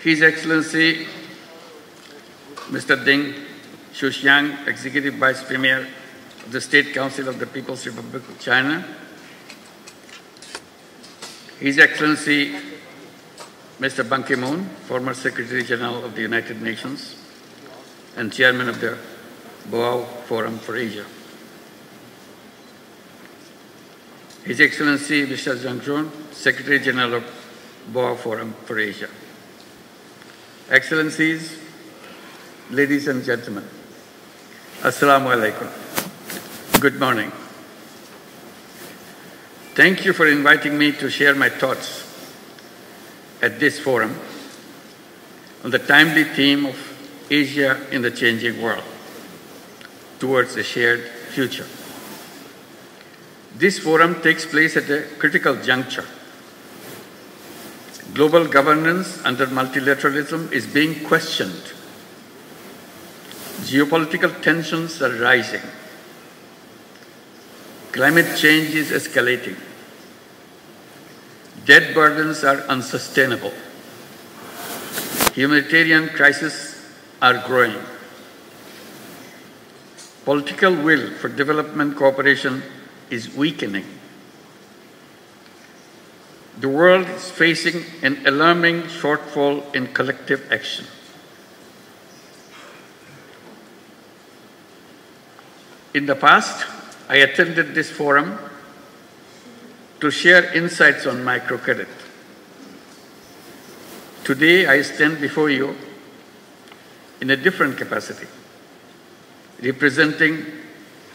His Excellency Mr. Deng Xuxiang, Executive Vice Premier of the State Council of the People's Republic of China, His Excellency Mr. Ban Ki-moon, former Secretary General of the United Nations and Chairman of the Boao Forum for Asia, His Excellency Mr. Zhang Zhun, Secretary General of Boao Forum for Asia, Excellencies, ladies and gentlemen, Assalamu alaikum. Good morning. Thank you for inviting me to share my thoughts at this forum on the timely theme of Asia in the changing world towards a shared future. This forum takes place at a critical juncture. Global governance under multilateralism is being questioned. Geopolitical tensions are rising. Climate change is escalating. Debt burdens are unsustainable. Humanitarian crises are growing. Political will for development cooperation is weakening. The world is facing an alarming shortfall in collective action. In the past, I attended this forum to share insights on microcredit. Today, I stand before you in a different capacity, representing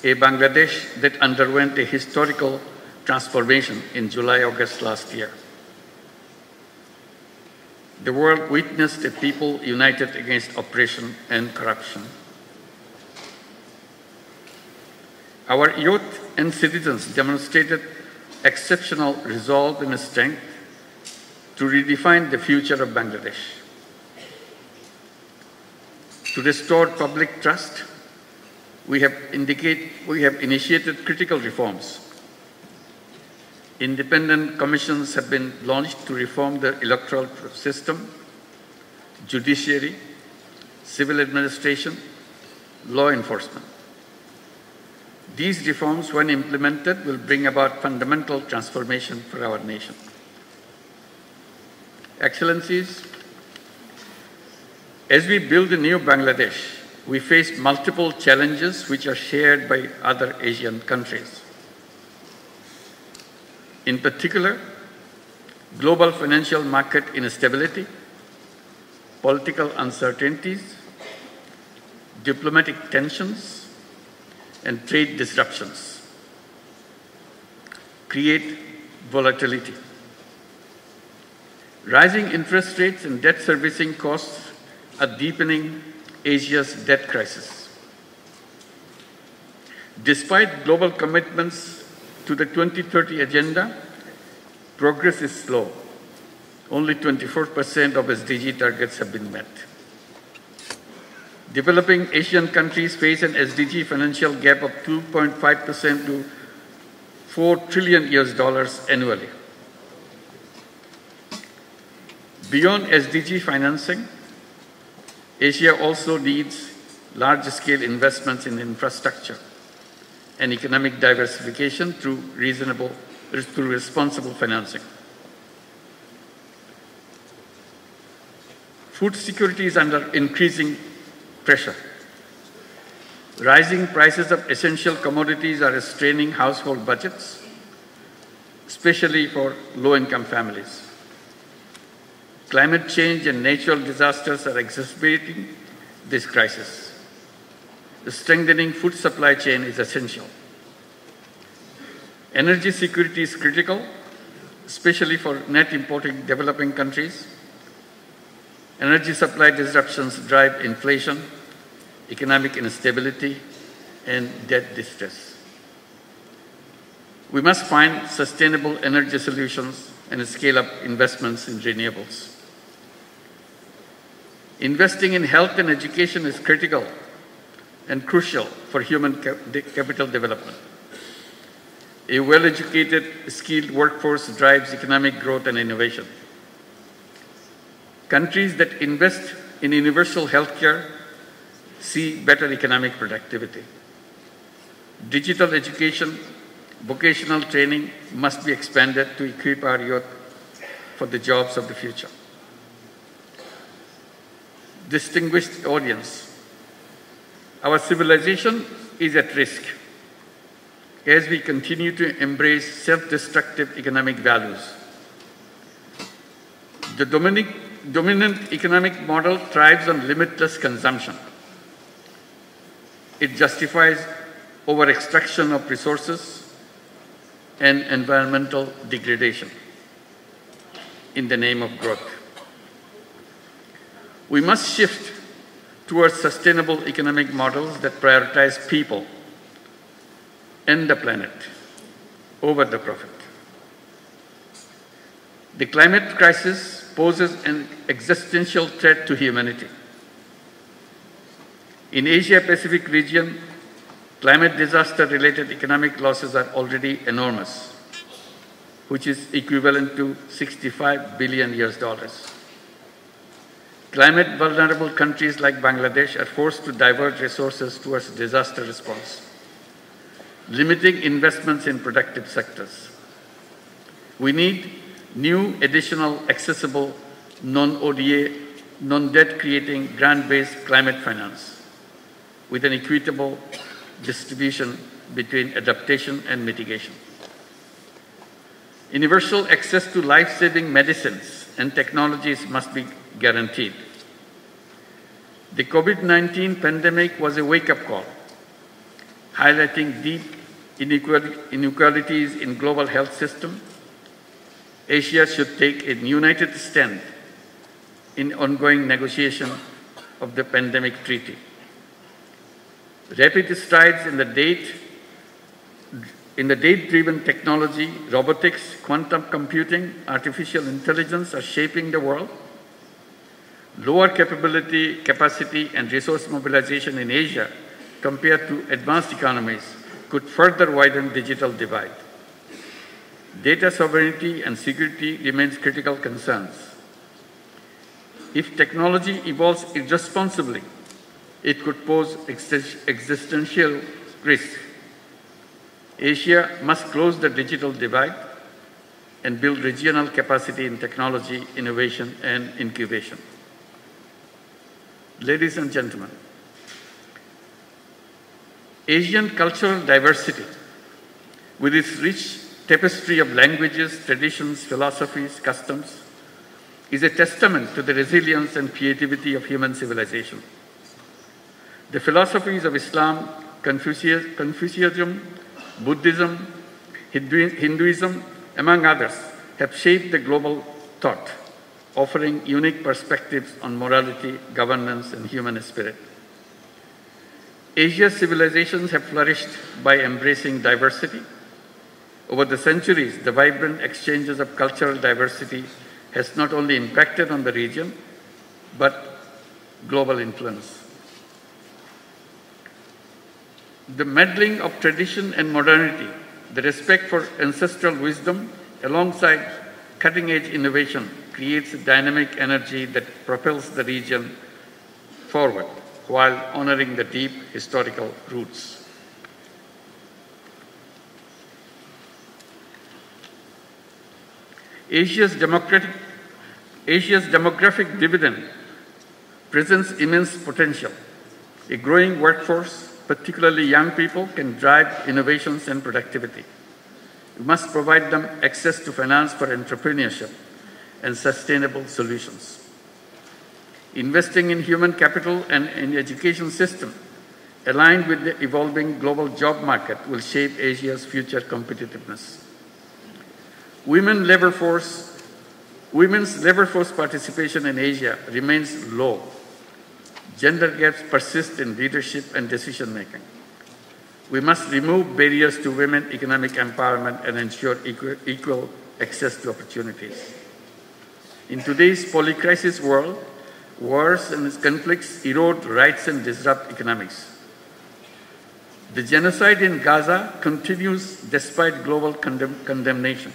a Bangladesh that underwent a historical transformation in July-August last year. The world witnessed a people united against oppression and corruption. Our youth and citizens demonstrated exceptional resolve and strength to redefine the future of Bangladesh. To restore public trust, we have initiated critical reforms. Independent commissions have been launched to reform the electoral system, judiciary, civil administration, law enforcement. These reforms, when implemented, will bring about fundamental transformation for our nation. Excellencies, as we build a new Bangladesh, we face multiple challenges which are shared by other Asian countries. In particular, global financial market instability, political uncertainties, diplomatic tensions, and trade disruptions create volatility. Rising interest rates and debt servicing costs are deepening Asia's debt crisis. Despite global commitments to the 2030 agenda, progress is slow. Only 24% of SDG targets have been met. Developing Asian countries face an SDG financial gap of 2.5% to $4 trillion annually. Beyond SDG financing, Asia also needs large-scale investments in infrastructure and economic diversification through responsible financing. Food security is under increasing pressure. Rising prices of essential commodities are straining household budgets, especially for low-income families. Climate change and natural disasters are exacerbating this crisis. The strengthening food supply chain is essential. Energy security is critical, especially for net importing developing countries. Energy supply disruptions drive inflation, economic instability, and debt distress. We must find sustainable energy solutions and scale up investments in renewables. Investing in health and education is critical and crucial for human capital development. A well-educated, skilled workforce drives economic growth and innovation. Countries that invest in universal healthcare see better economic productivity. Digital education, vocational training must be expanded to equip our youth for the jobs of the future. Distinguished audience, our civilization is at risk as we continue to embrace self-destructive economic values. The dominant economic model thrives on limitless consumption. It justifies over-extraction of resources and environmental degradation in the name of growth. We must shift towards sustainable economic models that prioritize people and the planet over the profit. The climate crisis poses an existential threat to humanity. In Asia-Pacific region, climate disaster-related economic losses are already enormous, which is equivalent to $65 billion. Climate vulnerable countries like Bangladesh are forced to divert resources towards disaster response, limiting investments in productive sectors. We need new, additional, accessible, non-ODA, non-debt creating grant-based climate finance with an equitable distribution between adaptation and mitigation. Universal access to life-saving medicines and technologies must be guaranteed. The COVID-19 pandemic was a wake-up call, highlighting deep inequalities in global health system. Asia should take a united stand in ongoing negotiation of the pandemic treaty. Rapid strides in the data-driven technology, robotics, quantum computing, artificial intelligence are shaping the world. Lower capacity and resource mobilization in Asia compared to advanced economies could further widen digital divide. Data sovereignty and security remains critical concerns. If technology evolves irresponsibly, it could pose existential risk. Asia must close the digital divide and build regional capacity in technology, innovation, and incubation. Ladies and gentlemen, Asian cultural diversity, with its rich tapestry of languages, traditions, philosophies, customs, is a testament to the resilience and creativity of human civilization. The philosophies of Islam, Confucianism, Buddhism, Hinduism, among others, have shaped the global thought, offering unique perspectives on morality, governance, and human spirit. Asia's civilizations have flourished by embracing diversity. Over the centuries, the vibrant exchanges of cultural diversity has not only impacted on the region, but global influence. The melding of tradition and modernity, the respect for ancestral wisdom, alongside cutting-edge innovation, creates a dynamic energy that propels the region forward while honoring the deep historical roots. Asia's demographic dividend presents immense potential. A growing workforce, particularly young people, can drive innovations and productivity. We must provide them access to finance for entrepreneurship and sustainable solutions. Investing in human capital and in the education system, aligned with the evolving global job market, will shape Asia's future competitiveness. Women's labor force participation in Asia remains low. Gender gaps persist in leadership and decision-making. We must remove barriers to women economic empowerment and ensure equal access to opportunities. In today's polycrisis world, wars and conflicts erode rights and disrupt economics. The genocide in Gaza continues despite global condemnation.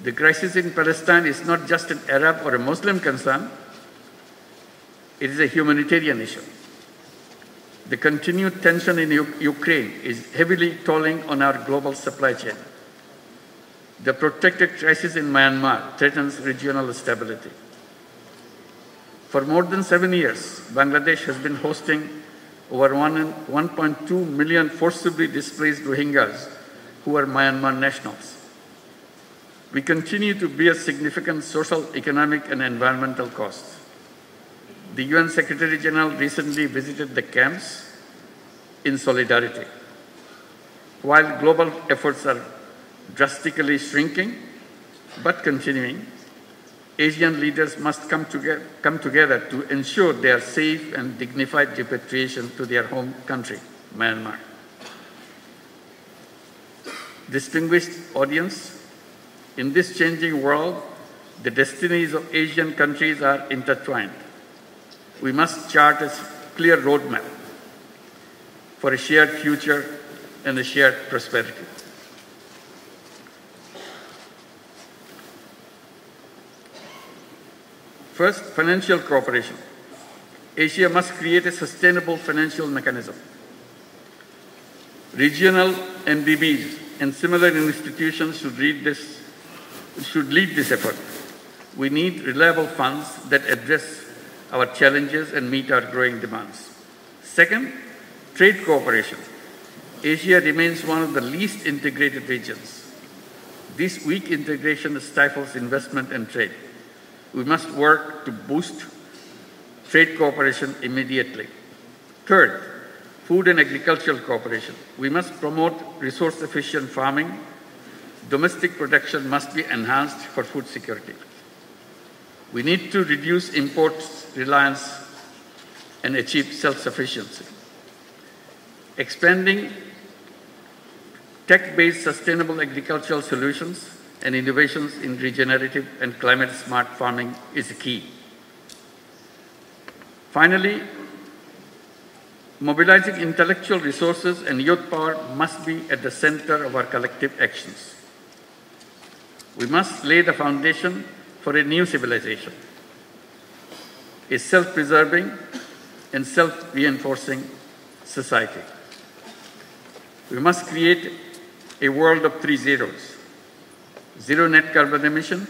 The crisis in Palestine is not just an Arab or a Muslim concern, it is a humanitarian issue. The continued tension in Ukraine is heavily tolling on our global supply chain. The protracted crisis in Myanmar threatens regional stability. For more than 7 years, Bangladesh has been hosting over 1.2 million forcibly displaced Rohingyas who are Myanmar nationals. We continue to bear significant social, economic, and environmental costs. The UN Secretary General recently visited the camps in solidarity. While global efforts are drastically shrinking but continuing, Asian leaders must come together to ensure their safe and dignified repatriation to their home country, Myanmar. Distinguished audience, in this changing world, the destinies of Asian countries are intertwined. We must chart a clear roadmap for a shared future and a shared prosperity. First, financial cooperation. Asia must create a sustainable financial mechanism. Regional MDBs and similar institutions should lead this effort. We need reliable funds that address our challenges and meet our growing demands. Second, trade cooperation. Asia remains one of the least integrated regions. This weak integration stifles investment and trade. We must work to boost trade cooperation immediately. Third, food and agricultural cooperation. We must promote resource-efficient farming. Domestic production must be enhanced for food security. We need to reduce imports reliance and achieve self-sufficiency. Expanding tech-based sustainable agricultural solutions and innovations in regenerative and climate-smart farming is key. Finally, mobilizing intellectual resources and youth power must be at the center of our collective actions. We must lay the foundation for a new civilization, a self-preserving and self-reinforcing society. We must create a world of 3 zeros: zero net carbon emission,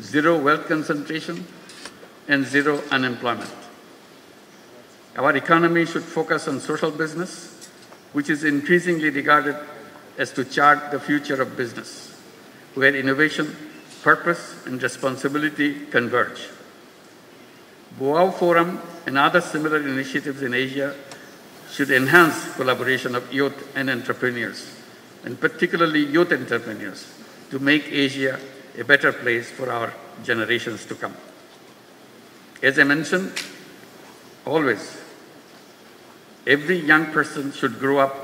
zero wealth concentration, and zero unemployment. Our economy should focus on social business, which is increasingly regarded as to chart the future of business, where innovation, purpose, and responsibility converge. Boao Forum and other similar initiatives in Asia should enhance collaboration of youth and entrepreneurs, and particularly youth entrepreneurs, to make Asia a better place for our generations to come. As I mentioned, always, every young person should grow up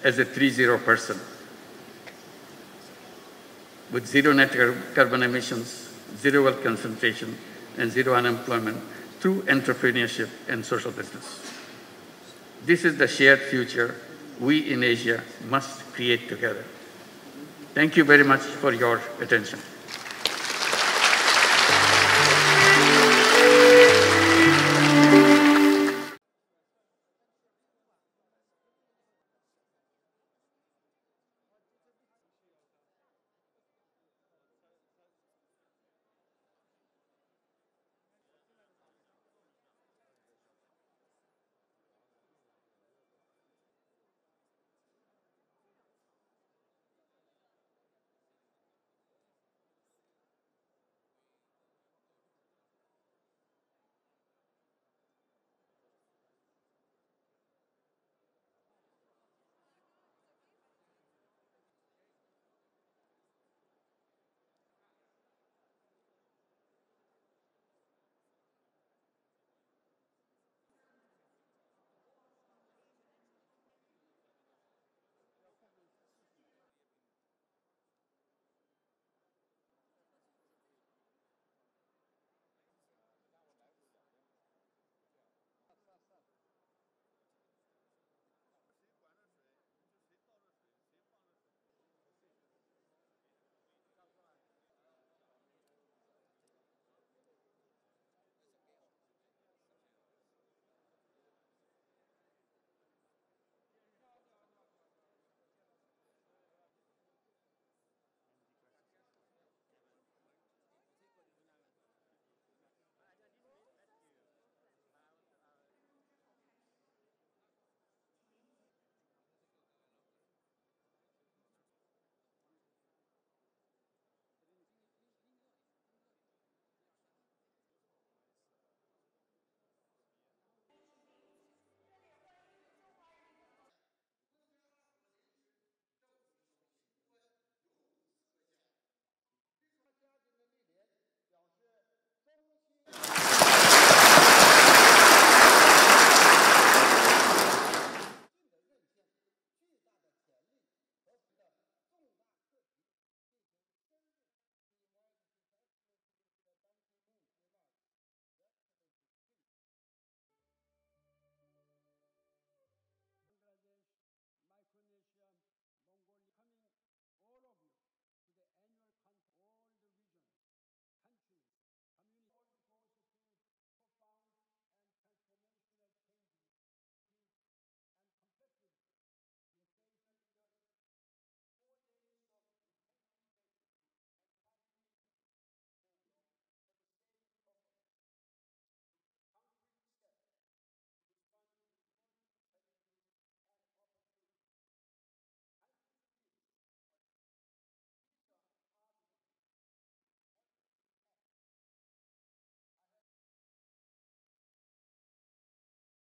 as a 3-0 person, with zero net carbon emissions, zero wealth concentration, and zero unemployment through entrepreneurship and social business. This is the shared future we in Asia must create together. Thank you very much for your attention.